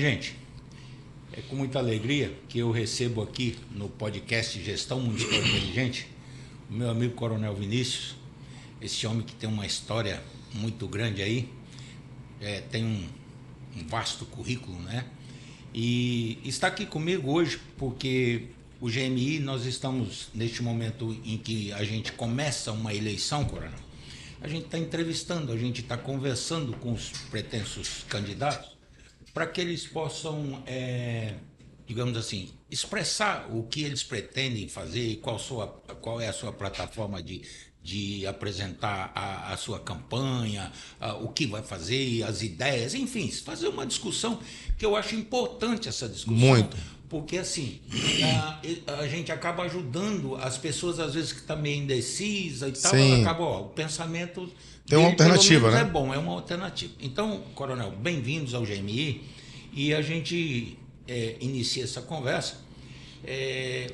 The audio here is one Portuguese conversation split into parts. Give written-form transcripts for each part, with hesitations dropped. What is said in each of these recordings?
gente, é com muita alegria que eu recebo aqui no podcast Gestão Municipal Inteligente o meu amigo Coronel Vinícius, esse homem que tem uma história muito grande aí, tem um vasto currículo, né? E está aqui comigo hoje porque o GMI, nós estamos neste momento em que a gente começa uma eleição, Coronel. A gente está entrevistando, a gente está conversando com os pretensos candidatos para que eles possam, digamos assim, expressar o que eles pretendem fazer, qual é a sua plataforma de apresentar a sua campanha, o que vai fazer, as ideias, enfim, fazer uma discussão, que eu acho importante essa discussão. Muito. Porque, assim, a gente acaba ajudando as pessoas, às vezes, que estão meio indecisas e tal, ela acaba, o pensamento... Tem uma alternativa, né? É bom, é uma alternativa. Então, Coronel, bem-vindos ao GMI, e a gente inicia essa conversa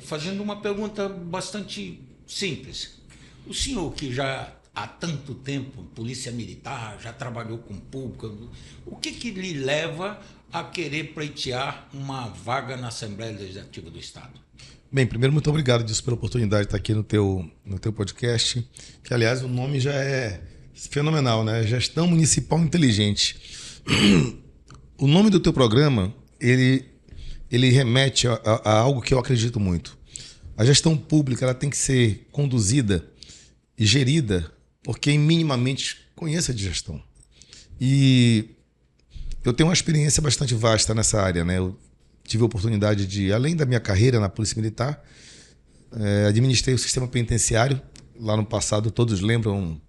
fazendo uma pergunta bastante simples. O senhor, que já há tanto tempo, polícia militar, já trabalhou com público, o que lhe leva a querer pleitear uma vaga na Assembleia Legislativa do Estado? Bem, primeiro, muito obrigado, Dilson, pela oportunidade de estar aqui no teu podcast, que, aliás, o nome já é fenomenal, né? Gestão Municipal Inteligente. O nome do teu programa, ele remete a algo que eu acredito muito. A gestão pública, ela tem que ser conduzida e gerida por quem minimamente conheça de gestão. E eu tenho uma experiência bastante vasta nessa área, né? Eu tive a oportunidade de, além da minha carreira na Polícia Militar, administrei o sistema penitenciário. Lá no passado, todos lembram,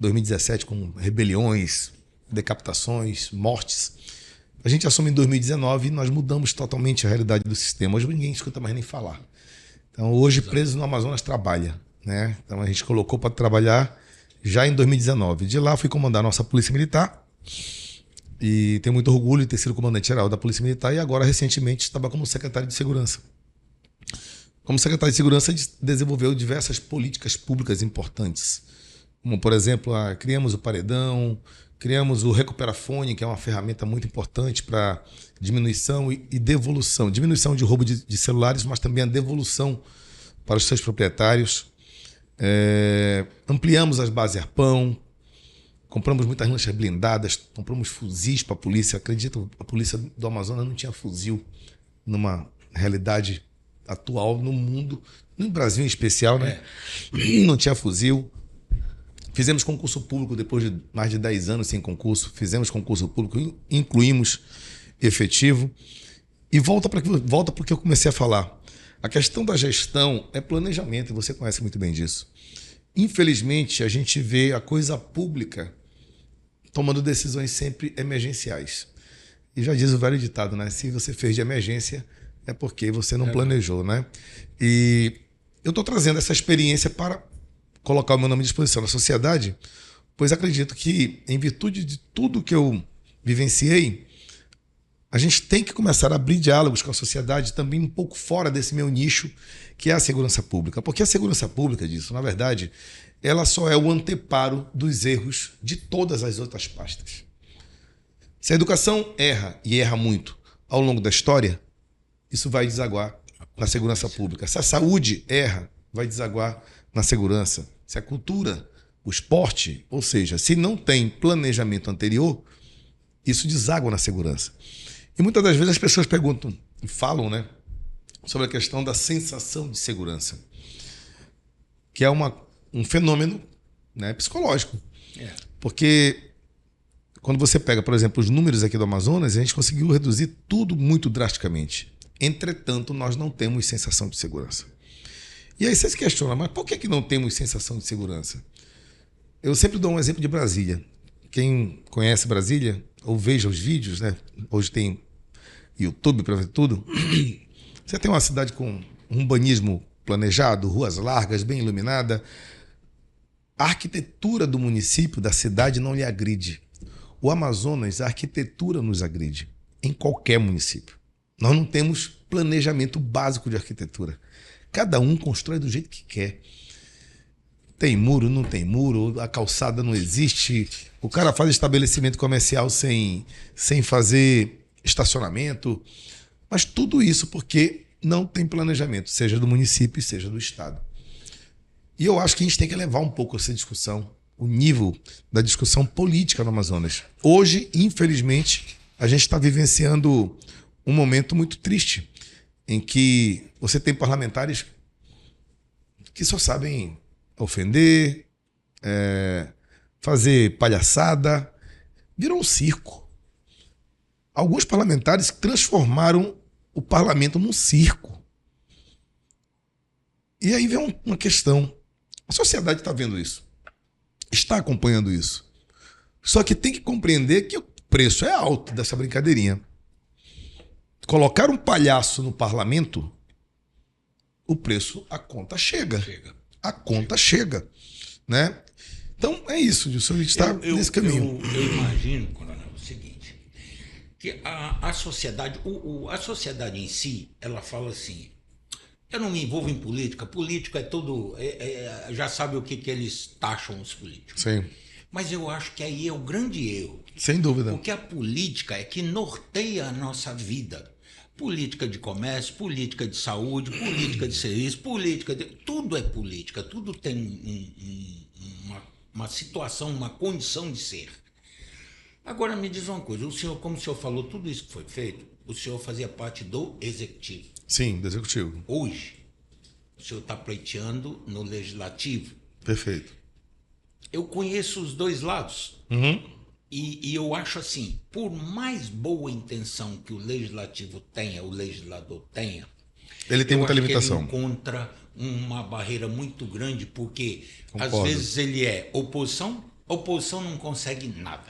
2017, com rebeliões, decapitações, mortes. A gente assume em 2019 e nós mudamos totalmente a realidade do sistema. Hoje ninguém escuta mais nem falar. Então, hoje, preso no Amazonas trabalha, né? Então, a gente colocou para trabalhar já em 2019. De lá, fui comandar a nossa Polícia Militar. E tenho muito orgulho de ter sido comandante-geral da Polícia Militar e agora, recentemente, estava como secretário de Segurança. Como secretário de Segurança, desenvolveu diversas políticas públicas importantes, como, por exemplo, criamos o Paredão, criamos o Recuperafone, que é uma ferramenta muito importante para diminuição e devolução. Diminuição de roubo de celulares, mas também a devolução para os seus proprietários. Ampliamos as bases Arpão, compramos muitas lanchas blindadas, compramos fuzis para a polícia. Acredito, a polícia do Amazonas não tinha fuzil numa realidade atual no mundo, no Brasil em especial, né? Não tinha fuzil. Fizemos concurso público depois de mais de 10 anos sem concurso. Fizemos concurso público, incluímos efetivo. E volta para o que eu comecei a falar. A questão da gestão é planejamento, e você conhece muito bem disso. Infelizmente, a gente vê a coisa pública tomando decisões sempre emergenciais. E já diz o velho ditado, né? Se você fez de emergência, é porque você não planejou, né? E eu estou trazendo essa experiência para colocar o meu nome à disposição na sociedade, pois acredito que, em virtude de tudo que eu vivenciei, a gente tem que começar a abrir diálogos com a sociedade também um pouco fora desse meu nicho, que é a segurança pública. Porque a segurança pública, disso, na verdade, ela só é o anteparo dos erros de todas as outras pastas. Se a educação erra, e erra muito, ao longo da história, isso vai desaguar na segurança pública. Se a saúde erra, vai desaguar na segurança. Se a cultura, o esporte, ou seja, se não tem planejamento anterior, isso deságua na segurança. E muitas das vezes as pessoas perguntam e falam, né, sobre a questão da sensação de segurança, que é um fenômeno, né, psicológico. Porque quando você pega, por exemplo, os números aqui do Amazonas, a gente conseguiu reduzir tudo muito drasticamente. Entretanto, nós não temos sensação de segurança. E aí você se questiona, mas por que não temos sensação de segurança? Eu sempre dou um exemplo de Brasília. Quem conhece Brasília, ou veja os vídeos, né? Hoje tem YouTube para ver tudo. Você tem uma cidade com um urbanismo planejado, ruas largas, bem iluminada. A arquitetura do município, da cidade, não lhe agride. O Amazonas, a arquitetura nos agride, em qualquer município. Nós não temos planejamento básico de arquitetura. Cada um constrói do jeito que quer. Tem muro, não tem muro, a calçada não existe. O cara faz estabelecimento comercial sem fazer estacionamento, mas tudo isso porque não tem planejamento, seja do município, seja do estado. E eu acho que a gente tem que elevar um pouco essa discussão, o nível da discussão política no Amazonas. Hoje, infelizmente, a gente está vivenciando um momento muito triste, em que você tem parlamentares que só sabem ofender, fazer palhaçada, virou um circo. Alguns parlamentares transformaram o parlamento num circo. E aí vem uma questão. A sociedade está vendo isso, está acompanhando isso. Só que tem que compreender que o preço é alto dessa brincadeirinha. Colocar um palhaço no parlamento, o preço, a conta chega. A conta chega. Né? Então é isso, Gilson, a gente está nesse caminho. Eu imagino, Coronel, o seguinte, que a sociedade, a sociedade em si, ela fala assim, eu não me envolvo em política, político é tudo, já sabe o que eles taxam os políticos. Sim. Mas eu acho que aí é o grande erro. Sem dúvida. Porque a política é que norteia a nossa vida. Política de comércio, política de saúde, política de serviço, tudo é política, tudo tem uma situação, uma condição de ser. Agora me diz uma coisa, o senhor, como o senhor falou, tudo isso que foi feito, o senhor fazia parte do executivo. Sim, do executivo. Hoje, o senhor está pleiteando no legislativo. Perfeito. Eu conheço os dois lados. Uhum. E eu acho assim, por mais boa intenção que o legislativo tenha, o legislador tenha, ele tem muita limitação. Ele encontra uma barreira muito grande, porque Concordo. às vezes ele é oposição, oposição não consegue nada.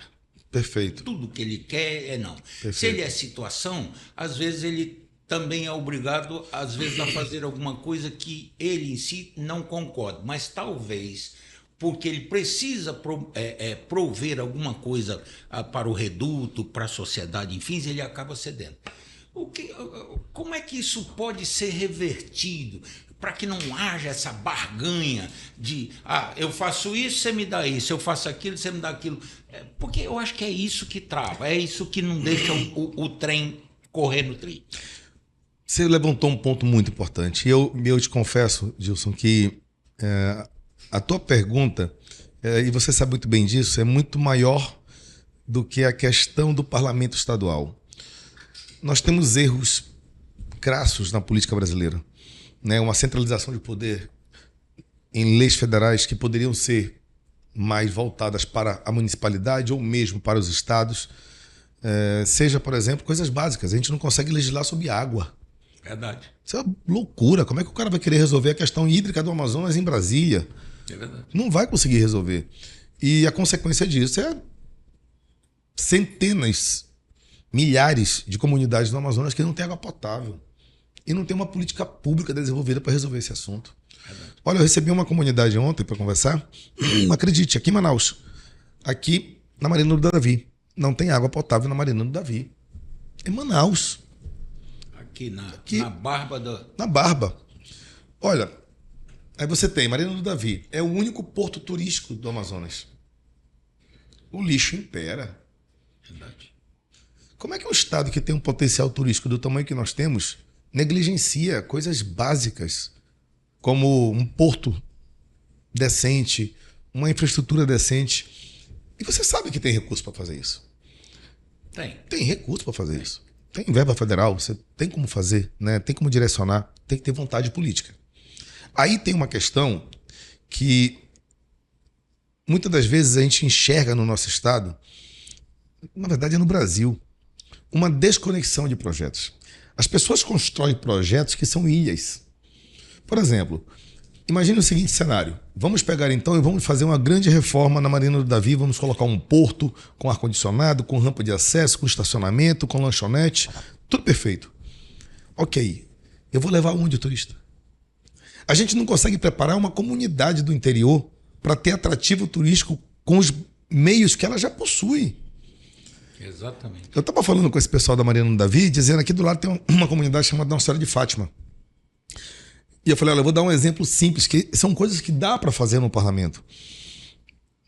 Perfeito. Tudo que ele quer é não. Perfeito. Se ele é situação, às vezes ele também é obrigado, às vezes, a fazer alguma coisa que ele em si não concorda, mas talvez porque ele precisa prover alguma coisa para o reduto, para a sociedade, enfim, ele acaba cedendo. Como é que isso pode ser revertido para que não haja essa barganha de eu faço isso, você me dá isso, eu faço aquilo, você me dá aquilo? Porque eu acho que é isso que trava, é isso que não deixa o trem correr no trilho. Você levantou um ponto muito importante. Eu te confesso, Gilson, que a tua pergunta, e você sabe muito bem disso, é muito maior do que a questão do parlamento estadual. Nós temos erros crassos na política brasileira, né? Uma centralização de poder em leis federais que poderiam ser mais voltadas para a municipalidade ou mesmo para os estados. Seja, por exemplo, coisas básicas. A gente não consegue legislar sobre água. Verdade. Isso é uma loucura. Como é que o cara vai querer resolver a questão hídrica do Amazonas em Brasília? É verdade. Não vai conseguir resolver. E a consequência disso é centenas, milhares de comunidades no Amazonas que não têm água potável. E não tem uma política pública desenvolvida para resolver esse assunto. Verdade. Olha, eu recebi uma comunidade ontem para conversar. Acredite, aqui em Manaus. Aqui na Marina do Davi. Não tem água potável na Marina do Davi. Em Manaus. Aqui na Barba da... Na Barba. Olha, aí você tem Marina do Davi. É o único porto turístico do Amazonas. O lixo impera. Verdade. Como é que um estado que tem um potencial turístico do tamanho que nós temos negligencia coisas básicas, como um porto decente, uma infraestrutura decente? E você sabe que tem recurso para fazer isso. Tem recurso para fazer isso. Tem verba federal, você tem como fazer, né? Tem como direcionar, tem que ter vontade política. Aí tem uma questão que muitas das vezes a gente enxerga no nosso estado, na verdade é no Brasil, uma desconexão de projetos. As pessoas constroem projetos que são ilhas. Por exemplo, imagine o seguinte cenário. Vamos pegar então e vamos fazer uma grande reforma na Marina do Davi, vamos colocar um porto com ar-condicionado, com rampa de acesso, com estacionamento, com lanchonete, tudo perfeito. Ok, eu vou levar onde o turista? A gente não consegue preparar uma comunidade do interior para ter atrativo turístico com os meios que ela já possui. Exatamente. Eu estava falando com esse pessoal da Marina do Davi, dizendo aqui do lado tem uma comunidade chamada Nossa Senhora de Fátima. E eu falei, olha, eu vou dar um exemplo simples, que são coisas que dá para fazer no parlamento.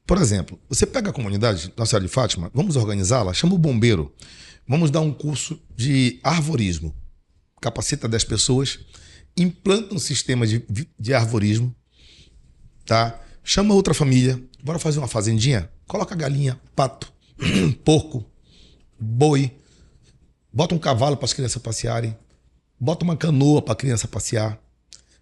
Por exemplo, você pega a comunidade Nossa Senhora de Fátima, vamos organizá-la, chama o bombeiro. Vamos dar um curso de arvorismo. Capacita 10 pessoas, implanta um sistema de arvorismo, tá? Chama outra família, bora fazer uma fazendinha? Coloca galinha, pato, porco, boi, bota um cavalo para as crianças passearem, bota uma canoa para a criança passear,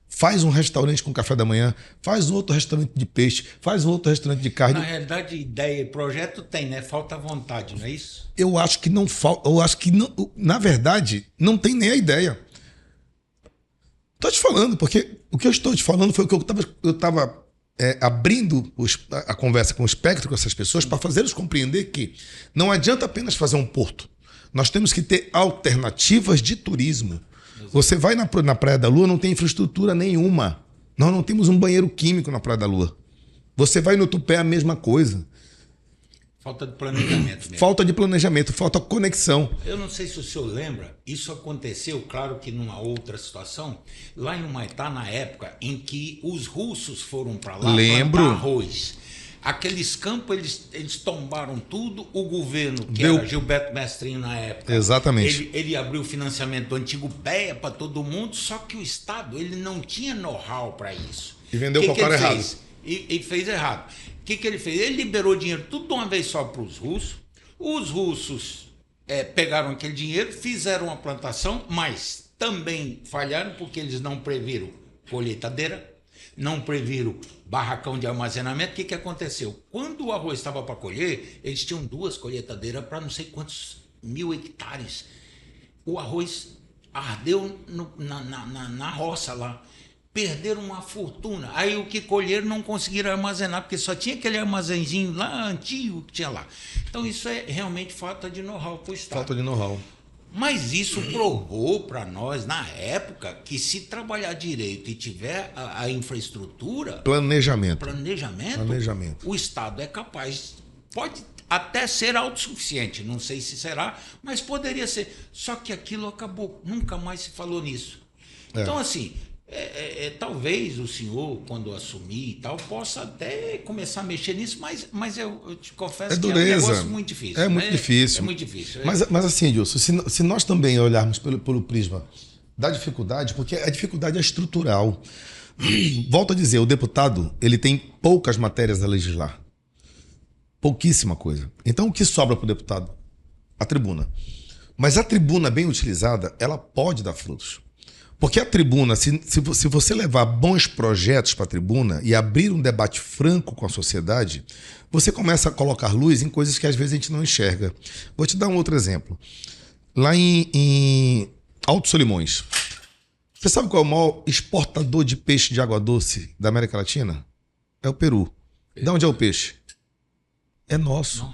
faz um restaurante com café da manhã, faz outro restaurante de peixe, faz outro restaurante de carne. Na realidade, ideia e projeto tem, né? Falta vontade, não é isso? Eu acho que não falta, eu acho que não, na verdade não tem nem a ideia. Tô te falando, porque o que eu estou te falando foi o que eu estava abrindo a conversa com o espectro, com essas pessoas, para fazê-los compreender que não adianta apenas fazer um porto. Nós temos que ter alternativas de turismo. Você vai na Praia da Lua, não tem infraestrutura nenhuma. Nós não temos um banheiro químico na Praia da Lua. Você vai no Tupé, a mesma coisa. Falta de planejamento mesmo. Falta de planejamento, falta conexão. Eu não sei se o senhor lembra, isso aconteceu, claro que numa outra situação, lá em Humaitá, na época em que os russos foram para lá plantar arroz. Aqueles campos, eles tombaram tudo, o governo, que era Gilberto Mestrinho na época, exatamente, ele abriu o financiamento do antigo PEA para todo mundo, só que o Estado ele não tinha know-how para isso. E vendeu para o cara errado. E fez errado. O que ele fez? Ele liberou dinheiro tudo de uma vez só para os russos. Os russos pegaram aquele dinheiro, fizeram uma plantação, mas também falharam porque eles não previram colheitadeira, não previram barracão de armazenamento. O que aconteceu? Quando o arroz estava para colher, eles tinham 2 colheitadeiras para não sei quantos 1000 hectares. O arroz ardeu na roça lá. Perderam uma fortuna. Aí o que colheram não conseguiram armazenar, porque só tinha aquele armazenzinho lá antigo que tinha lá. Então isso é realmente falta de know-how para o Estado. Falta de know-how. Mas isso provou para nós, na época, que se trabalhar direito e tiver a infraestrutura... Planejamento. O Estado é capaz, pode até ser autossuficiente, não sei se será, mas poderia ser. Só que aquilo acabou, nunca mais se falou nisso. Então, assim... talvez o senhor, quando assumir e tal, possa até começar a mexer nisso, mas eu te confesso que é um negócio muito difícil. É muito difícil. É muito difícil. Mas assim, Edilson, se nós também olharmos pelo prisma da dificuldade, porque a dificuldade é estrutural. Volto a dizer, o deputado ele tem poucas matérias a legislar. Pouquíssima coisa. Então o que sobra para o deputado? A tribuna. Mas a tribuna bem utilizada, ela pode dar frutos. Porque a tribuna, se você levar bons projetos para a tribuna e abrir um debate franco com a sociedade, você começa a colocar luz em coisas que às vezes a gente não enxerga. Vou te dar um outro exemplo. Lá em Alto Solimões, você sabe qual é o maior exportador de peixe de água doce da América Latina? É o Peru. De onde é o peixe? É nosso.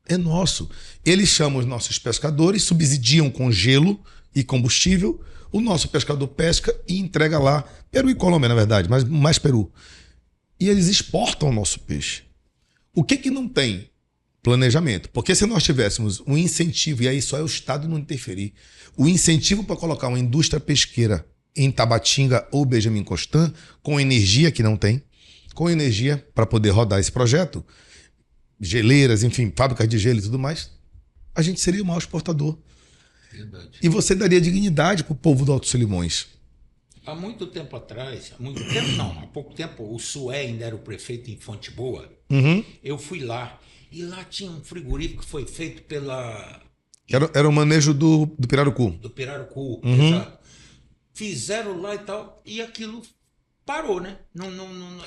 É nosso. Eles chamam os nossos pescadores, subsidiam com gelo e combustível. O nosso pescador pesca e entrega lá. Peru e Colômbia, na verdade, mas mais Peru. E eles exportam o nosso peixe. O que não tem? Planejamento. Porque se nós tivéssemos um incentivo, e aí só é o Estado não interferir, o incentivo para colocar uma indústria pesqueira em Tabatinga ou Benjamin Constant, com energia que não tem, com energia para poder rodar esse projeto, geleiras, enfim, fábricas de gelo e tudo mais, a gente seria o maior exportador. Verdade. E você daria dignidade para o povo do Alto Solimões. Há muito tempo atrás, há pouco tempo, o Sué ainda era o prefeito em Fonte Boa. Eu fui lá, e lá tinha um frigorífico que foi feito pela... Era o manejo do Pirarucu. Do Pirarucu, exato. Fizeram lá e tal, e aquilo parou, né?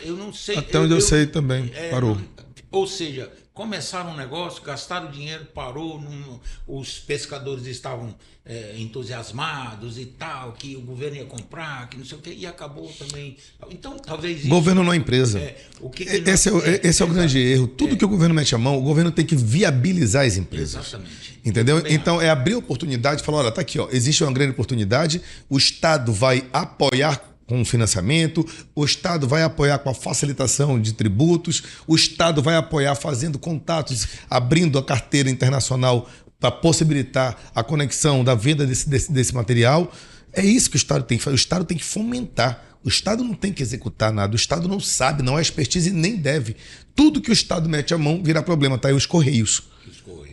Eu não sei... Até onde eu sei também, parou. Ou seja, começaram um negócio, gastaram dinheiro, parou, os pescadores estavam entusiasmados e tal, que o governo ia comprar, que não sei o quê, e acabou também. Então, talvez isso... Governo não é empresa. Esse é o grande erro. Tudo que o governo mete a mão, o governo tem que viabilizar as empresas. Exatamente. Entendeu? Então, é abrir oportunidade e falar, olha, tá aqui, ó, existe uma grande oportunidade, o Estado vai apoiar com financiamento, o Estado vai apoiar com a facilitação de tributos, o Estado vai apoiar fazendo contatos, abrindo a carteira internacional para possibilitar a conexão da venda desse material. É isso que o Estado tem que fazer. O Estado tem que fomentar. O Estado não tem que executar nada, o Estado não sabe, não é expertise e nem deve. Tudo que o Estado mete a mão vira problema. Tá aí os Correios.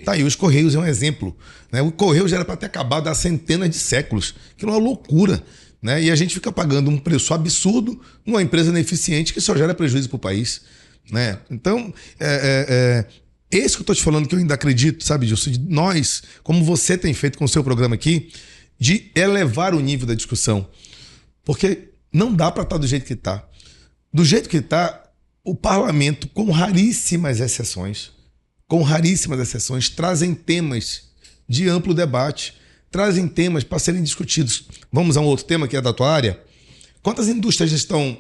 Tá aí, os Correios é um exemplo. Né? O Correio já era para ter acabado há centenas de séculos, que é uma loucura. Né? E a gente fica pagando um preço absurdo numa empresa ineficiente que só gera prejuízo para o país. Né? Então, esse que eu estou te falando que eu ainda acredito, sabe, Gilson, de nós, como você tem feito com o seu programa aqui, de elevar o nível da discussão. Porque não dá para estar do jeito que está. Do jeito que está, o parlamento, com raríssimas exceções, trazem temas de amplo debate, trazem temas para serem discutidos. Vamos a um outro tema que é da tua área. Quantas indústrias estão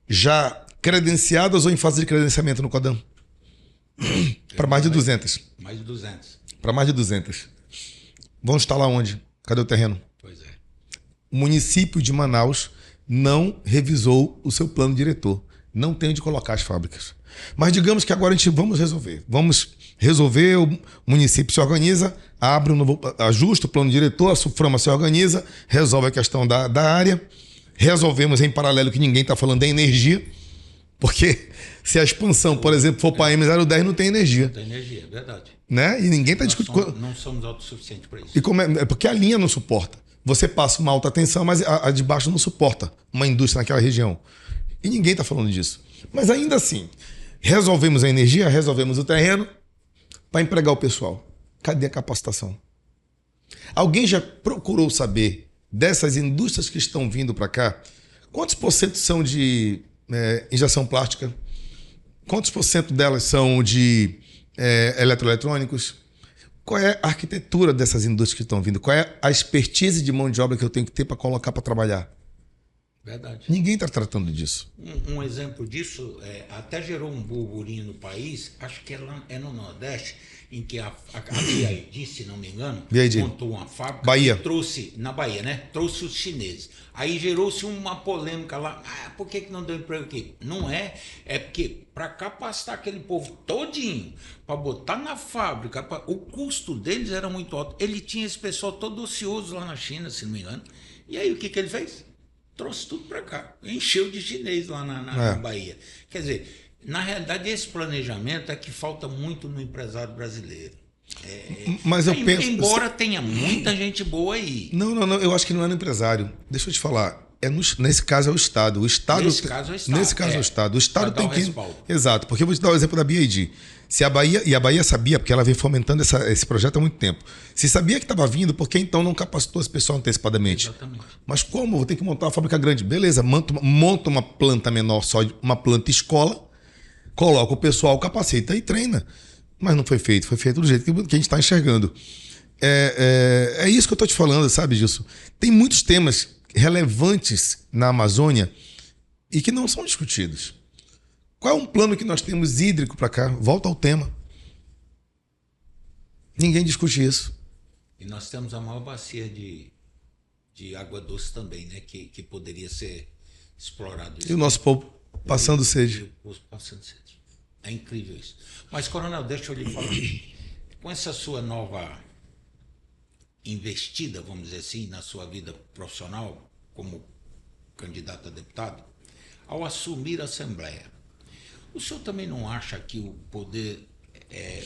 já credenciadas ou em fase de credenciamento no CODAM? Para mais de 200. Mais de 200. Para mais de 200. Vão instalar onde? Cadê o terreno? Pois é. O município de Manaus não revisou o seu plano diretor. Não tem onde colocar as fábricas. Mas digamos que agora a gente vamos resolver, o município se organiza, ajusta o plano diretor, a SUFRAMA se organiza, resolve a questão da área, resolvemos em paralelo que ninguém está falando da energia, porque se a expansão, por exemplo, for para a M010, não tem energia. Não tem energia, é verdade. Né? E ninguém está discutindo. Não somos autossuficientes para isso. E é porque a linha não suporta. Você passa uma alta tensão, mas a de baixo não suporta uma indústria naquela região. E ninguém está falando disso. Mas ainda assim, resolvemos a energia, resolvemos o terreno para empregar o pessoal. Cadê a capacitação? Alguém já procurou saber dessas indústrias que estão vindo para cá? Quantos por cento são de injeção plástica? Quantos por cento delas são de eletroeletrônicos? Qual é a arquitetura dessas indústrias que estão vindo? Qual é a expertise de mão de obra que eu tenho que ter para colocar para trabalhar? Verdade. Ninguém está tratando disso. Um exemplo disso até gerou um burburinho no país, acho que é no Nordeste, em que a BYD, se não me engano, montou uma fábrica Bahia. E trouxe, na Bahia, né? Trouxe os chineses. Aí gerou-se uma polêmica lá. Por que não deu emprego aqui? Não é porque para capacitar aquele povo todinho, para botar na fábrica, o custo deles era muito alto. Ele tinha esse pessoal todo ocioso lá na China, se não me engano. E aí o que ele fez? Trouxe tudo para cá, encheu de chinês lá na Bahia. Quer dizer, na realidade, esse planejamento é que falta muito no empresário brasileiro. Mas eu penso... Embora tenha muita gente boa aí. Não, eu acho que não é no empresário. Deixa eu te falar. Nesse caso é o Estado. Nesse caso é o Estado. O Estado tem que... Respaldo. Exato, porque eu vou te dar o exemplo da BYD. Se a Bahia, e a Bahia sabia, porque ela vem fomentando esse projeto há muito tempo. Se sabia que estava vindo, por que então não capacitou esse pessoal antecipadamente? Exatamente. Mas como? Vou ter que montar uma fábrica grande. Beleza, monta uma planta menor, só uma planta escola, coloca o pessoal, capacita e treina. Mas não foi feito. Foi feito do jeito que a gente está enxergando. É isso que eu estou te falando, sabe, Gilson? Tem muitos temas relevantes na Amazônia e que não são discutidos. Qual é um plano que nós temos hídrico para cá? Volta ao tema. Ninguém discute isso. E nós temos a maior bacia de água doce também, né? Que poderia ser explorado. E o nosso povo passando sede. Passando sede. É incrível isso. Mas, Coronel, deixa eu lhe falar. Com essa sua nova investida, vamos dizer assim, na sua vida profissional como candidato a deputado, ao assumir a Assembleia, o senhor também não acha que o poder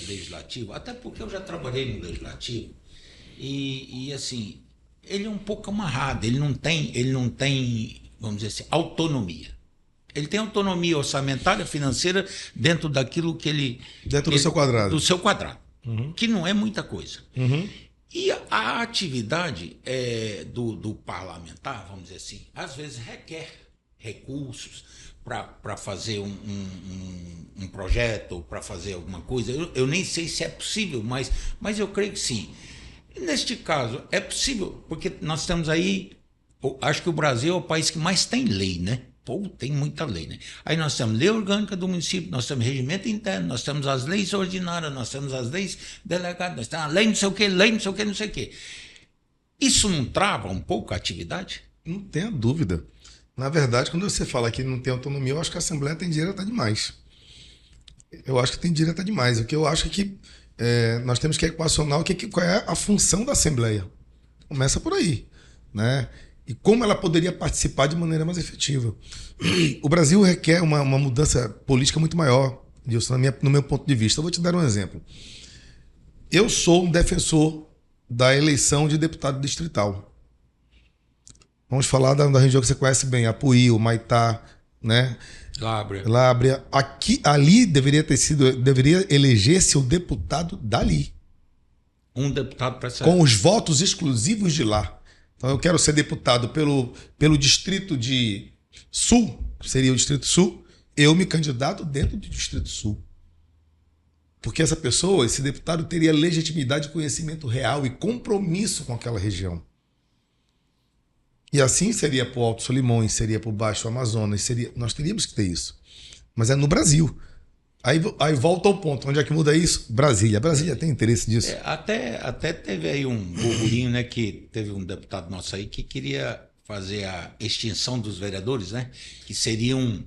legislativo, até porque eu já trabalhei no legislativo, e assim, ele é um pouco amarrado, ele não tem, vamos dizer assim, autonomia. Ele tem autonomia orçamentária, financeira, dentro daquilo que ele... Dentro do seu quadrado. Do seu quadrado, que não é muita coisa. E a atividade do parlamentar, vamos dizer assim, às vezes requer recursos para fazer um projeto, para fazer alguma coisa. Eu nem sei se é possível, mas eu creio que sim. Neste caso, é possível, porque nós temos aí... Acho que o Brasil é o país que mais tem lei, né? Pô, tem muita lei, né? Aí nós temos lei orgânica do município, nós temos regimento interno, nós temos as leis ordinárias, nós temos as leis delegadas, nós temos a lei não sei o quê, lei não sei o quê, não sei o quê. Isso não trava um pouco a atividade? Não tenha dúvida. Na verdade, quando você fala que não tem autonomia, eu acho que a Assembleia tem direta demais. Eu acho que tem direta demais. O que eu acho é que nós temos que equacionar qual é a função da Assembleia. Começa por aí, né? e como ela poderia participar de maneira mais efetiva. O Brasil requer uma mudança política muito maior, Dilson, no meu ponto de vista. Eu vou te dar um exemplo. Eu sou um defensor da eleição de deputado distrital. Vamos falar da região que você conhece bem, Apuí, o Maitá, né? Lábrea. Ali deveria eleger-se o deputado dali. Um deputado para ser. Com os votos exclusivos de lá. Então eu quero ser deputado pelo Distrito de Sul, que seria o Distrito Sul, eu me candidato dentro do Distrito Sul. Porque essa pessoa, esse deputado, teria legitimidade, conhecimento real e compromisso com aquela região. E assim seria para o Alto Solimões, seria para o Baixo Amazonas, nós teríamos que ter isso. Mas é no Brasil. Aí volta ao ponto. Onde é que muda isso? Brasília. Brasília tem interesse disso. Até teve aí um burburinho, né? Que teve um deputado nosso aí que queria fazer a extinção dos vereadores, né? Que seriam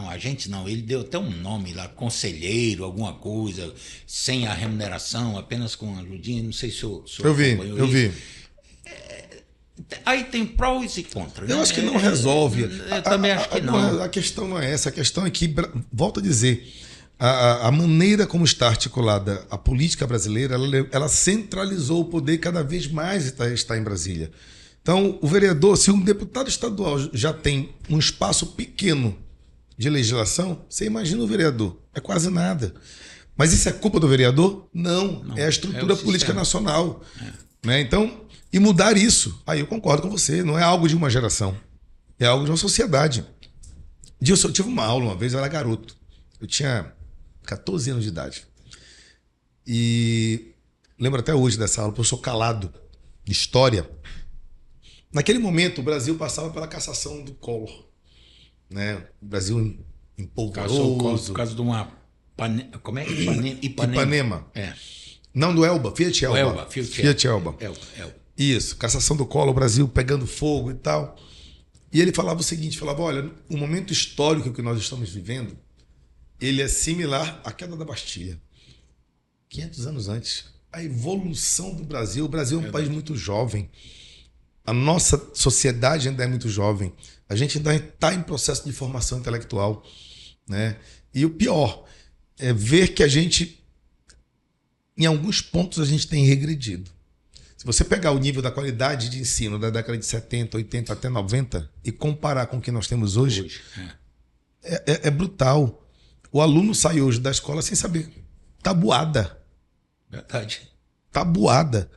agente não, ele deu até um nome lá, conselheiro, alguma coisa, sem a remuneração, apenas com a ajudinha, não sei se o senhor eu vi. Aí tem prós e contras. Eu acho que não resolve. Eu também acho que não. A questão não é essa. A questão é que, volto a dizer, a maneira como está articulada a política brasileira, ela centralizou o poder, cada vez mais está em Brasília. Então, o vereador, se um deputado estadual já tem um espaço pequeno de legislação, você imagina o vereador. É quase nada. Mas isso é culpa do vereador? Não. É a estrutura política nacional. Né? Então, e mudar isso, aí eu concordo com você, não é algo de uma geração, é algo de uma sociedade. Eu tive uma aula uma vez, eu era garoto, eu tinha 14 anos de idade. E lembro até hoje dessa aula, professor Calado, de História. Naquele momento, o Brasil passava pela cassação do Collor. Né? O Brasil empolvoroso. Por causa de uma... Como é? Ipanema. É. Não, do Elba, Fiat Elba. Fiat Elba. Isso, cassação do Collor, o Brasil pegando fogo e tal. E ele falava o seguinte, olha, o momento histórico que nós estamos vivendo, ele é similar à queda da Bastilha. 500 anos antes. A evolução do Brasil. O Brasil é um país muito jovem. A nossa sociedade ainda é muito jovem. A gente ainda está em processo de formação intelectual. Né? E o pior é ver que em alguns pontos a gente tem regredido. Se você pegar o nível da qualidade de ensino da década de 70, 80 até 90 e comparar com o que nós temos hoje, é brutal. O aluno sai hoje da escola sem saber. Tabuada. Verdade. Tabuada.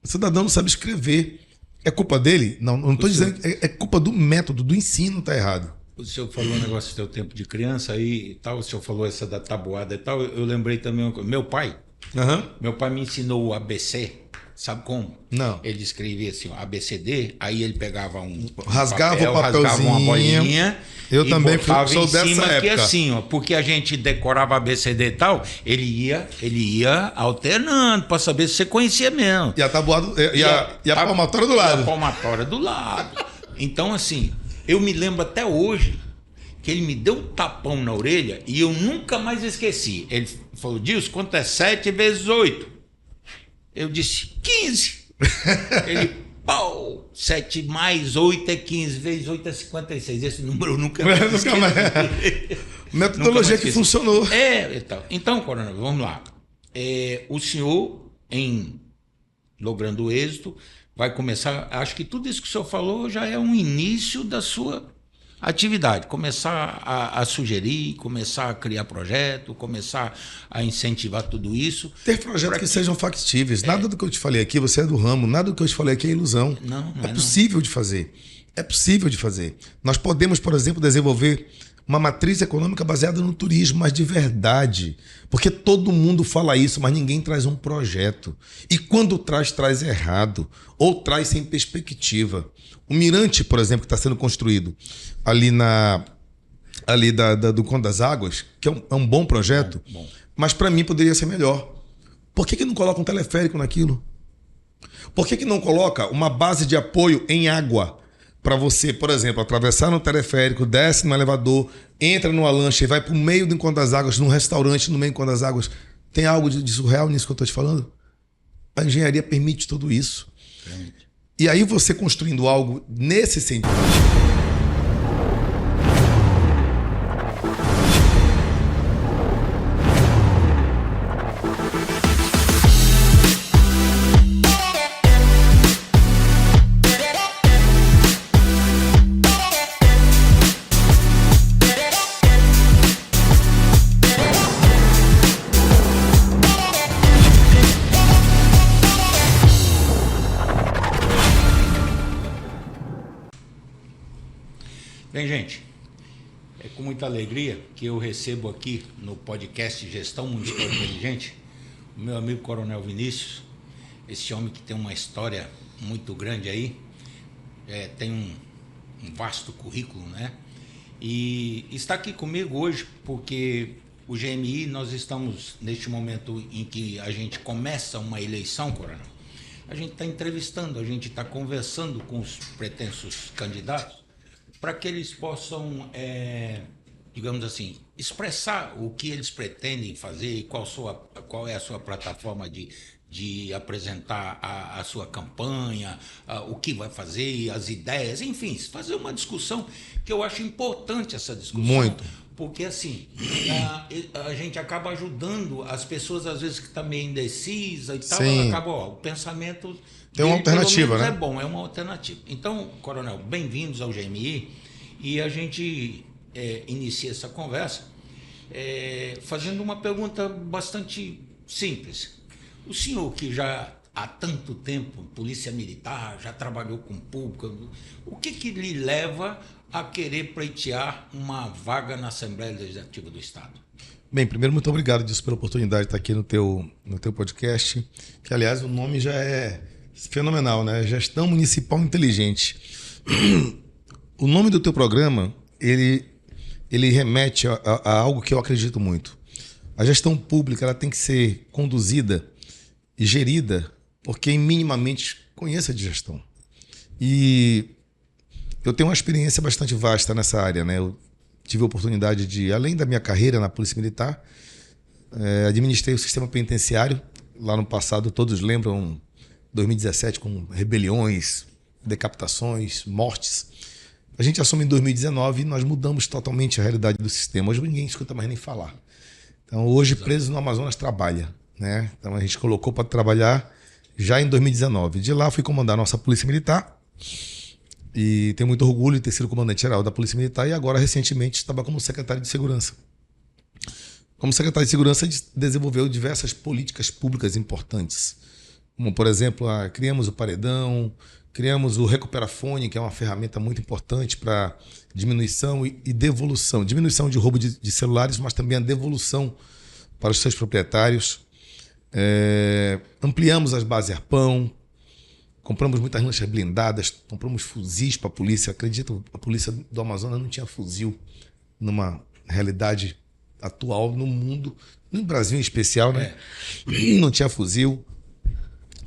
O cidadão não sabe escrever. É culpa dele? Não estou dizendo. É culpa do método, do ensino está errado. O senhor falou um negócio do seu tempo de criança aí e tal, o senhor falou essa da tabuada e tal, eu lembrei também, meu pai me ensinou o ABC, sabe como? Não. Ele escrevia assim, ABCD, aí ele pegava rasgava papel, o papelzinho, rasgava uma bolinha, eu também sou dessa época. Aqui assim, ó, porque a gente decorava ABCD e tal, ele ia alternando para saber se você conhecia mesmo. E a tabuada e a palmatória do lado. E a palmatória do lado. Então, assim, eu me lembro até hoje que ele me deu um tapão na orelha e eu nunca mais esqueci. Ele falou, Dilson, quanto é 7 vezes 8? Eu disse, 15. Ele, pau, 7 mais 8 é 15, vezes 8 é 56. Esse número eu nunca mais esqueci. Metodologia que funcionou. Então, Coronel, vamos lá. O senhor, logrando êxito, vai começar, acho que tudo isso que o senhor falou já é um início da sua atividade, começar a sugerir, começar a criar projeto, começar a incentivar tudo isso. Ter projetos que sejam factíveis. Nada do que eu te falei aqui, você é do ramo, nada do que eu te falei aqui é ilusão. Não é possível de fazer. É possível de fazer. Nós podemos, por exemplo, desenvolver uma matriz econômica baseada no turismo, mas de verdade. Porque todo mundo fala isso, mas ninguém traz um projeto. E quando traz errado. Ou traz sem perspectiva. O mirante, por exemplo, que está sendo construído ali do Conde das Águas, que é um bom projeto, mas para mim poderia ser melhor. Por que não coloca um teleférico naquilo? Por que não coloca uma base de apoio em água? Para você, por exemplo, atravessar no teleférico, desce no elevador, entra numa lancha e vai para o meio do Encontro das Águas, num restaurante no meio do Encontro das Águas. Tem algo de surreal nisso que eu estou te falando? A engenharia permite tudo isso. E aí você construindo algo nesse sentido. Bem, gente, é com muita alegria que eu recebo aqui no podcast Gestão Municipal Inteligente o meu amigo Coronel Vinícius, esse homem que tem uma história muito grande aí, tem um vasto currículo, né? E está aqui comigo hoje porque o GMI, nós estamos neste momento em que a gente começa uma eleição, Coronel. A gente está entrevistando, a gente está conversando com os pretensos candidatos para que eles possam, digamos assim, expressar o que eles pretendem fazer e qual é a sua plataforma de apresentar a sua campanha, o que vai fazer, as ideias, enfim, fazer uma discussão que eu acho importante essa discussão. Muito. Porque assim, a gente acaba ajudando as pessoas, às vezes, que estão meio indecisas e tal, ela acaba, o pensamento tem uma alternativa, né? É bom, é uma alternativa. Então, Coronel, bem-vindos ao GMI e a gente inicia essa conversa fazendo uma pergunta bastante simples. O senhor que já há tanto tempo, polícia militar, já trabalhou com público, o que lhe leva a querer pleitear uma vaga na Assembleia Legislativa do Estado? Bem, primeiro, muito obrigado, Dilson, pela oportunidade de estar aqui no teu podcast, que, aliás, o nome já é fenomenal, né? Gestão Municipal Inteligente. O nome do teu programa, ele remete a algo que eu acredito muito. A gestão pública, ela tem que ser conduzida e gerida por quem minimamente conheça de gestão. E eu tenho uma experiência bastante vasta nessa área, né? Eu tive a oportunidade de, além da minha carreira na Polícia Militar, administrei o sistema penitenciário. Lá no passado, todos lembram, 2017, com rebeliões, decapitações, mortes. A gente assume em 2019 e nós mudamos totalmente a realidade do sistema. Hoje ninguém escuta mais nem falar. Então, hoje, preso no Amazonas trabalha, né? Então, a gente colocou para trabalhar já em 2019. De lá, fui comandar a nossa Polícia Militar e tenho muito orgulho de ter sido comandante-geral da Polícia Militar e agora, recentemente, estava como secretário de Segurança. Como secretário de Segurança, desenvolveu diversas políticas públicas importantes, como, por exemplo, criamos o Paredão, criamos o Recuperafone, que é uma ferramenta muito importante para diminuição e devolução. Diminuição de roubo de celulares, mas também a devolução para os seus proprietários. Ampliamos as bases Arpão, compramos muitas lanchas blindadas, compramos fuzis para a polícia. Acredito, a polícia do Amazonas não tinha fuzil numa realidade atual no mundo, no Brasil em especial, né? Não tinha fuzil.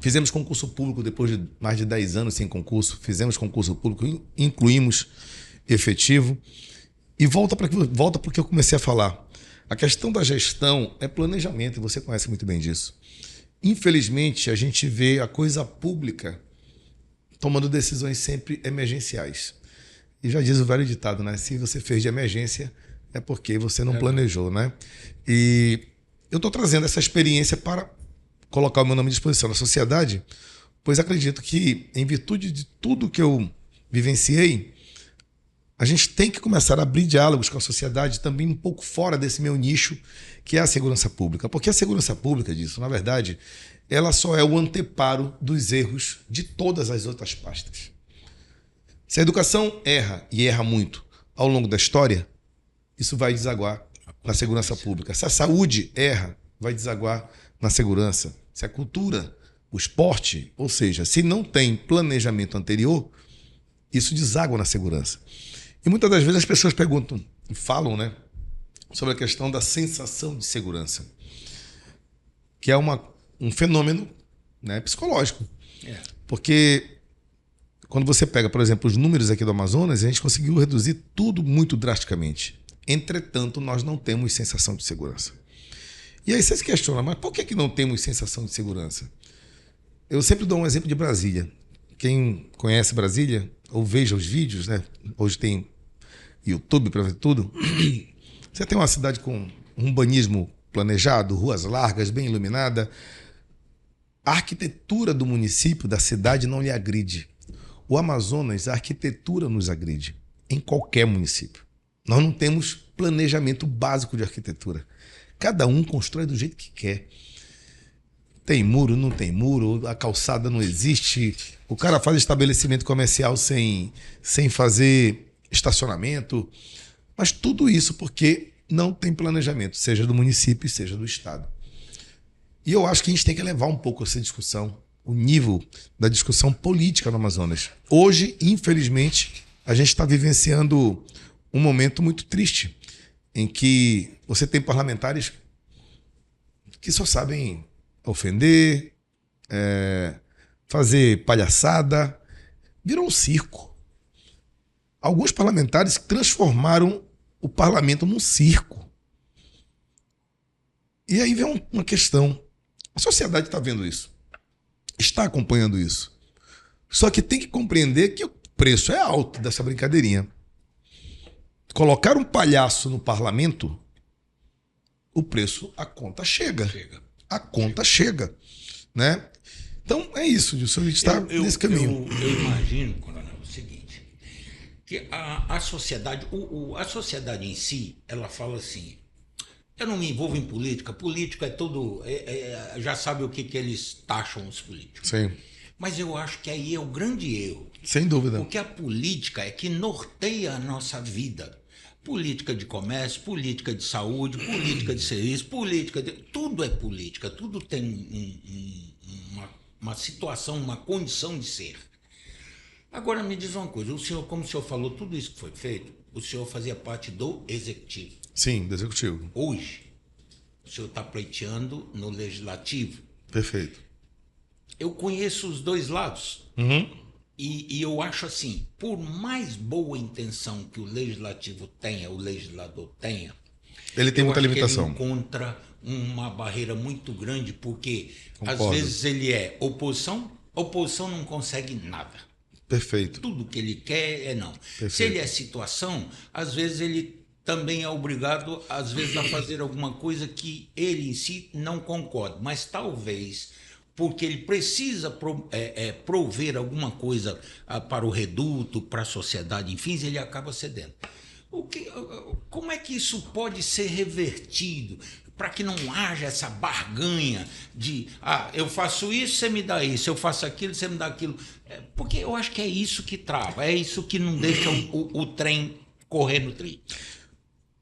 Fizemos concurso público depois de mais de 10 anos sem concurso. Fizemos concurso público, incluímos efetivo. E volta para o que eu comecei a falar. A questão da gestão é planejamento, e você conhece muito bem disso. Infelizmente, a gente vê a coisa pública tomando decisões sempre emergenciais. E já diz o velho ditado, né? Se você fez de emergência, é porque você não planejou, né? E eu estou trazendo essa experiência para colocar o meu nome à disposição na sociedade, pois acredito que, em virtude de tudo que eu vivenciei, a gente tem que começar a abrir diálogos com a sociedade também um pouco fora desse meu nicho, que é a segurança pública. Porque a segurança pública, disso, na verdade, ela só é o anteparo dos erros de todas as outras pastas. Se a educação erra, e erra muito, ao longo da história, isso vai desaguar na segurança pública. Se a saúde erra, vai desaguar na segurança. Se a cultura, o esporte, ou seja, se não tem planejamento anterior, isso deságua na segurança. E muitas das vezes as pessoas perguntam e falam, né, sobre a questão da sensação de segurança, que é um fenômeno, né, psicológico. Porque quando você pega, por exemplo, os números aqui do Amazonas, a gente conseguiu reduzir tudo muito drasticamente. Entretanto, nós não temos sensação de segurança. E aí você se questiona, mas por que não temos sensação de segurança? Eu sempre dou um exemplo de Brasília. quem conhece Brasília, ou veja os vídeos, né? Hoje tem YouTube para ver tudo. Você tem uma cidade com um urbanismo planejado, ruas largas, bem iluminada. A arquitetura do município, da cidade, não lhe agride. O Amazonas, a arquitetura nos agride, em qualquer município. Nós não temos planejamento básico de arquitetura. Cada um constrói do jeito que quer. Tem muro, não tem muro, a calçada não existe. O cara faz estabelecimento comercial sem fazer estacionamento. Mas tudo isso porque não tem planejamento, seja do município, seja do estado. E eu acho que a gente tem que elevar um pouco essa discussão, o nível da discussão política no Amazonas. Hoje, infelizmente, a gente está vivenciando um momento muito triste, em que você tem parlamentares que só sabem ofender, fazer palhaçada. Virou um circo. Alguns parlamentares transformaram o parlamento num circo. E aí vem uma questão. A sociedade está vendo isso, está acompanhando isso. Só que tem que compreender que o preço é alto dessa brincadeirinha. Colocar um palhaço no parlamento, o preço, a conta chega. A conta chega. Né? Então é isso, Gilson, a gente está nesse caminho. Eu imagino, coronel, o seguinte, que a sociedade, a sociedade em si, ela fala assim: eu não me envolvo em política, político é tudo, já sabe o que eles taxam os políticos. Sim. Mas eu acho que aí é o grande erro. Sem dúvida. Porque a política é que norteia a nossa vida. Política de comércio, política de saúde, política de serviço, tudo é política, tudo tem uma situação, uma condição de ser. Agora me diz uma coisa, o senhor, como o senhor falou, tudo isso que foi feito, o senhor fazia parte do executivo. Sim, do executivo. Hoje, o senhor está pleiteando no legislativo. Perfeito. Eu conheço os dois lados. Uhum. E eu acho assim, por mais boa intenção que o legislativo tenha, o legislador tenha, ele tem muita limitação. Ele encontra uma barreira muito grande, porque Concordo. Às vezes ele é oposição, oposição não consegue nada. Perfeito. Tudo que ele quer é não. Perfeito. Se ele é situação, às vezes ele também é obrigado, às vezes, a fazer alguma coisa que ele em si não concorda, mas talvez porque ele precisa prover alguma coisa para o reduto, para a sociedade, enfim, ele acaba cedendo. Como é que isso pode ser revertido para que não haja essa barganha de eu faço isso, você me dá isso, eu faço aquilo, você me dá aquilo? Porque eu acho que é isso que trava, é isso que não deixa o trem correr no trilho.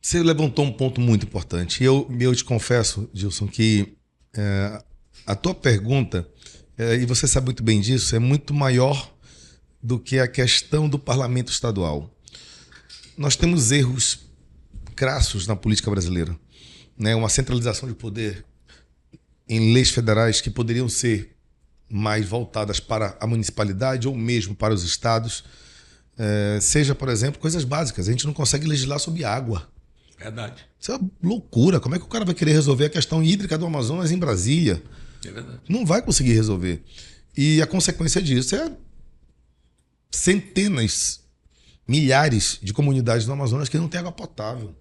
Você levantou um ponto muito importante. Eu te confesso, Gilson, que a tua pergunta, e você sabe muito bem disso, é muito maior do que a questão do parlamento estadual. Nós temos erros crassos na política brasileira, né? Uma centralização de poder em leis federais que poderiam ser mais voltadas para a municipalidade ou mesmo para os estados. Seja, por exemplo, coisas básicas. A gente não consegue legislar sobre água. Verdade. Isso é uma loucura. Como é que o cara vai querer resolver a questão hídrica do Amazonas em Brasília? É verdade. Não vai conseguir resolver. E a consequência disso é centenas, milhares de comunidades no Amazonas que não têm água potável.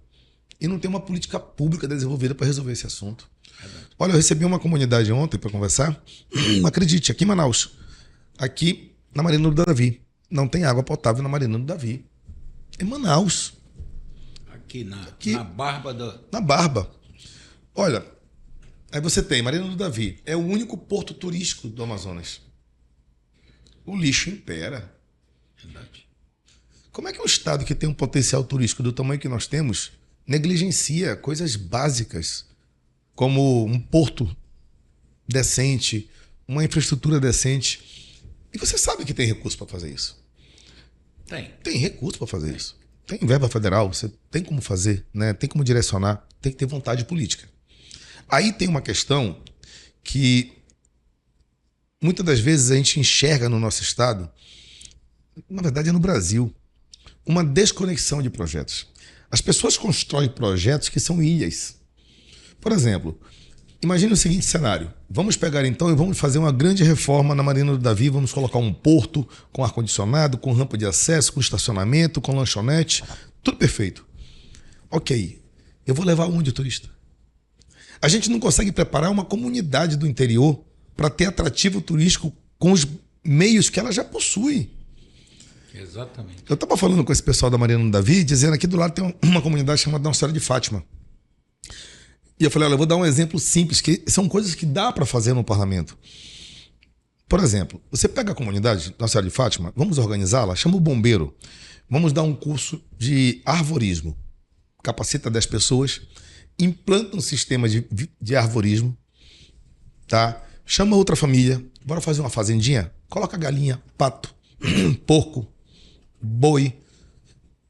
E não tem uma política pública desenvolvida para resolver esse assunto. Verdade. Olha, eu recebi uma comunidade ontem para conversar. Acredite, aqui em Manaus. Aqui na Marina do Davi. Não tem água potável na Marina do Davi. Em Manaus. Aqui na Barba da... Na Barba. Olha, aí você tem Marina do Davi. É o único porto turístico do Amazonas. O lixo impera. Verdade. Como é que um estado que tem um potencial turístico do tamanho que nós temos negligencia coisas básicas, como um porto decente, uma infraestrutura decente? E você sabe que tem recurso para fazer isso. Tem recurso para fazer isso. Tem verba federal, você tem como fazer, né? Tem como direcionar, tem que ter vontade política. Aí tem uma questão que muitas das vezes a gente enxerga no nosso estado, na verdade é no Brasil, uma desconexão de projetos. As pessoas constroem projetos que são ilhas. Por exemplo, Imagine o seguinte cenário. Vamos pegar então e vamos fazer uma grande reforma na Marina do Davi. Vamos colocar um porto com ar-condicionado, com rampa de acesso, com estacionamento, com lanchonete. Tudo perfeito. Ok. Eu vou levar onde o turista? A gente não consegue preparar uma comunidade do interior para ter atrativo turístico com os meios que ela já possui. Exatamente. Eu estava falando com esse pessoal da Marina do Davi, dizendo aqui do lado tem uma comunidade chamada Nossa Senhora de Fátima. E eu falei, olha, eu vou dar um exemplo simples, que são coisas que dá para fazer no parlamento. Por exemplo, você pega a comunidade Nossa Senhora de Fátima, vamos organizá-la, chama o bombeiro, vamos dar um curso de arvorismo, capacita 10 pessoas, implanta um sistema de arvorismo, tá? Chama outra família, bora fazer uma fazendinha, coloca galinha, pato, porco, boi,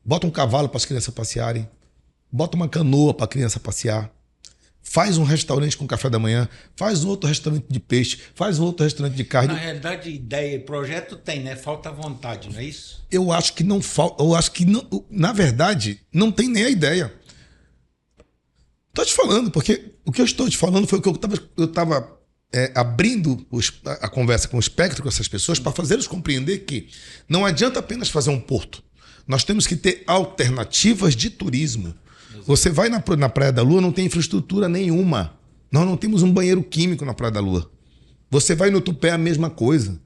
bota um cavalo para as crianças passearem, bota uma canoa para a criança passear, faz um restaurante com café da manhã, faz outro restaurante de peixe, faz outro restaurante de carne. Na realidade, ideia e projeto tem, né? Falta vontade, não é isso? Eu acho que não falta, eu acho que não, na verdade não tem nem a ideia. Estou te falando, porque o que eu estou te falando foi o que eu estava abrindo a conversa com o espectro, com essas pessoas, para fazê-los compreender que não adianta apenas fazer um porto. Nós temos que ter alternativas de turismo. Você vai na Praia da Lua, não tem infraestrutura nenhuma. Nós não temos um banheiro químico na Praia da Lua. Você vai no Tupé, a mesma coisa.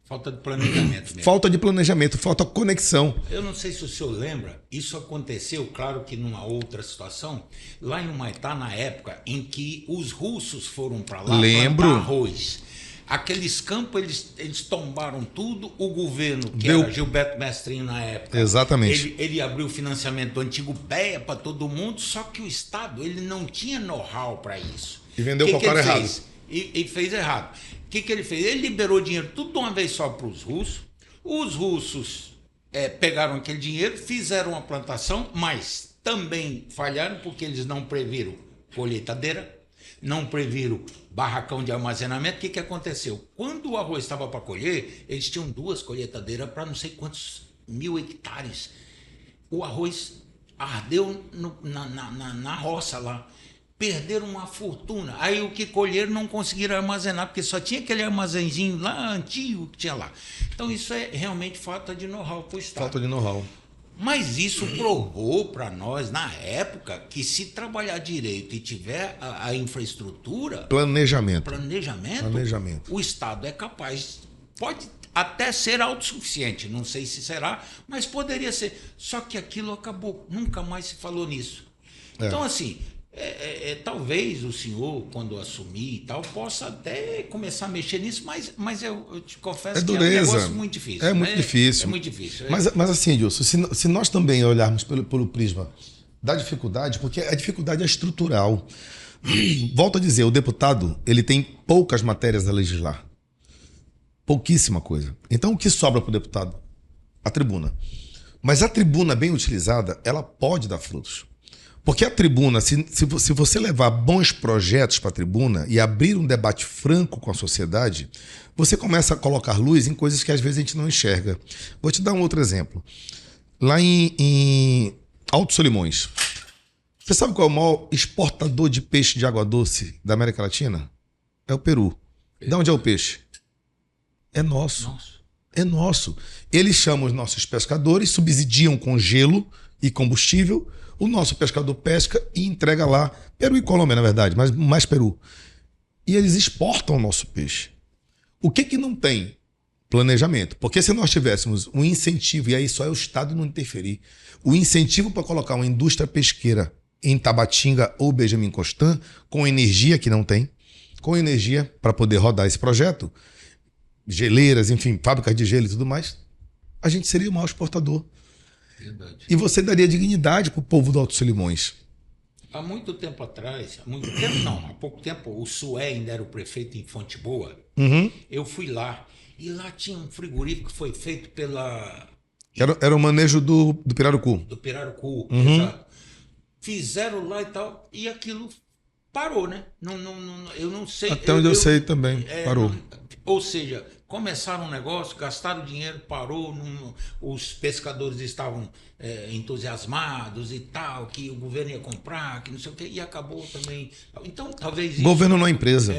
Falta de planejamento mesmo. Falta de planejamento, falta conexão. Eu não sei se o senhor lembra, isso aconteceu, claro que numa outra situação, lá em Humaitá, na época em que os russos foram para lá plantar arroz. Aqueles campos, eles tombaram tudo, o governo, que era Gilberto Mestrinho na época, exatamente, ele abriu o financiamento do antigo PEA para todo mundo, só que o Estado ele não tinha know-how para isso. E vendeu para o cara errado. E fez errado. O que ele fez? Ele liberou dinheiro tudo de uma vez só para os russos. Os russos pegaram aquele dinheiro, fizeram uma plantação, mas também falharam porque eles não previram colheitadeira, não previram barracão de armazenamento. O que aconteceu? Quando o arroz estava para colher, eles tinham 2 colheitadeiras para não sei quantos 1000 hectares. O arroz ardeu na roça lá. Perderam uma fortuna. Aí o que colheram não conseguiram armazenar, porque só tinha aquele armazenzinho lá antigo que tinha lá. Então isso é realmente falta de know-how para o Estado. Falta de know-how. Mas isso provou para nós, na época, que se trabalhar direito e tiver a infraestrutura... Planejamento. O Estado é capaz, pode até ser autossuficiente, não sei se será, mas poderia ser. Só que aquilo acabou, nunca mais se falou nisso. Então, assim... talvez o senhor, quando assumir e tal, possa até começar a mexer nisso, mas eu te confesso que é um negócio muito difícil. É muito difícil. É muito difícil. Mas assim, Edilson, se nós também olharmos pelo prisma da dificuldade, porque a dificuldade é estrutural. Volto a dizer, o deputado ele tem poucas matérias a legislar. Pouquíssima coisa. Então o que sobra para o deputado? A tribuna. Mas a tribuna bem utilizada, ela pode dar frutos. Porque a tribuna, se você levar bons projetos para a tribuna e abrir um debate franco com a sociedade, você começa a colocar luz em coisas que às vezes a gente não enxerga. Vou te dar um outro exemplo. Lá em Alto Solimões, você sabe qual é o maior exportador de peixe de água doce da América Latina? É o Peru. De onde é o peixe? É nosso. É nosso. Eles chamam os nossos pescadores, subsidiam com gelo e combustível. O nosso pescador pesca e entrega lá. Peru e Colômbia, na verdade, mas mais Peru. E eles exportam o nosso peixe. O que não tem? Planejamento. Porque se nós tivéssemos um incentivo, e aí só é o Estado não interferir, o incentivo para colocar uma indústria pesqueira em Tabatinga ou Benjamin Constant, com energia que não tem, com energia para poder rodar esse projeto, geleiras, enfim, fábricas de gelo e tudo mais, a gente seria o maior exportador. Verdade. E você daria dignidade para o povo do Alto Solimões. Há muito tempo atrás, há pouco tempo, o Sué ainda era o prefeito em Fonte Boa. Eu fui lá, e lá tinha um frigorífico que foi feito pela... Era o manejo do Pirarucu. Do Pirarucu, exato. Fizeram lá e tal, e aquilo parou, né? Eu não sei. Até onde eu sei também, parou. Ou seja, Começaram um negócio, gastaram dinheiro, parou, os pescadores estavam entusiasmados e tal, que o governo ia comprar, que não sei o quê, e acabou também. Então, talvez isso... Governo não é empresa.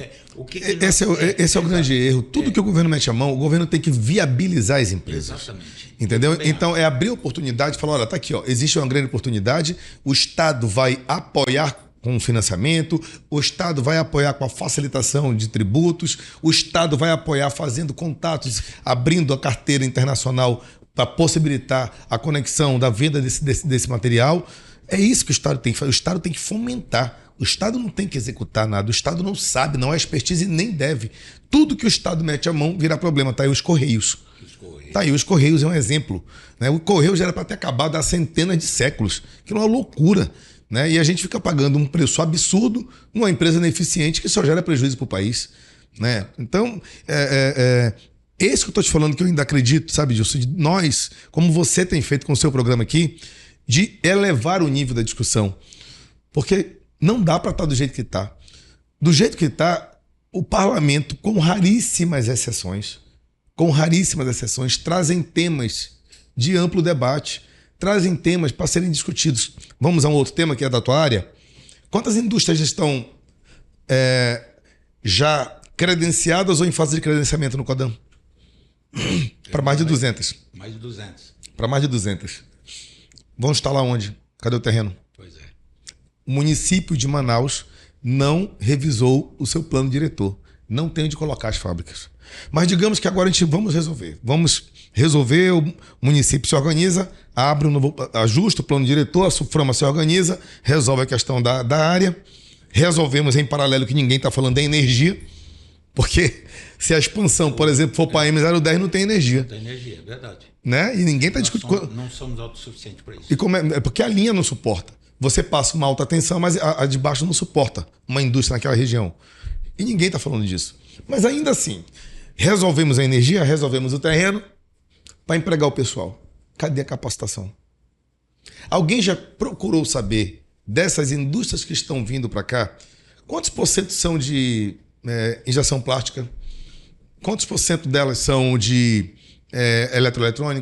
Esse é o grande erro. Tudo que o governo mete a mão, o governo tem que viabilizar as empresas. Exatamente. Entendeu? Então, é abrir oportunidade e falar, olha, tá aqui, ó, existe uma grande oportunidade, o Estado vai apoiar com financiamento, o Estado vai apoiar com a facilitação de tributos, o Estado vai apoiar fazendo contatos, abrindo a carteira internacional para possibilitar a conexão da venda desse material. É isso que o Estado tem que fazer. O Estado tem que fomentar. O Estado não tem que executar nada. O Estado não sabe, não é expertise e nem deve. Tudo que o Estado mete a mão vira problema. Tá aí os Correios. Tá aí, os Correios é um exemplo. Né? O Correio já era para ter acabado há centenas de séculos, que é uma loucura. Né? E a gente fica pagando um preço absurdo numa empresa ineficiente que só gera prejuízo para o país. Né? Então, esse que eu estou te falando que eu ainda acredito, sabe, Gilson, de nós, como você tem feito com o seu programa aqui, de elevar o nível da discussão. Porque não dá para estar do jeito que está. Do jeito que está, o parlamento, com raríssimas exceções, trazem temas de amplo debate, trazem temas para serem discutidos. Vamos a um outro tema que é da tua área. Quantas indústrias estão já credenciadas ou em fase de credenciamento no CODAM? Para mais de 200. Mais de 200. Para mais de 200. Vão instalar onde? Cadê o terreno? Pois é. O município de Manaus não revisou o seu plano diretor. Não tem onde colocar as fábricas. Mas digamos que agora a gente vamos resolver, o município se organiza, abre um novo, ajusta o plano diretor, a SUFRAMA se organiza, resolve a questão da área, resolvemos em paralelo que ninguém está falando da energia, porque se a expansão, por exemplo, for para a M010, não tem energia. Não tem energia, é verdade. Né? E ninguém está discutindo. Não somos autossuficientes para isso. E é porque a linha não suporta. Você passa uma alta tensão, mas a de baixo não suporta uma indústria naquela região. E ninguém está falando disso. Mas ainda assim, resolvemos a energia, resolvemos o terreno para empregar o pessoal. Cadê a capacitação? Alguém já procurou saber dessas indústrias que estão vindo para cá? Quantos por cento são de injeção plástica? Quantos por cento delas são de eletroeletrônico?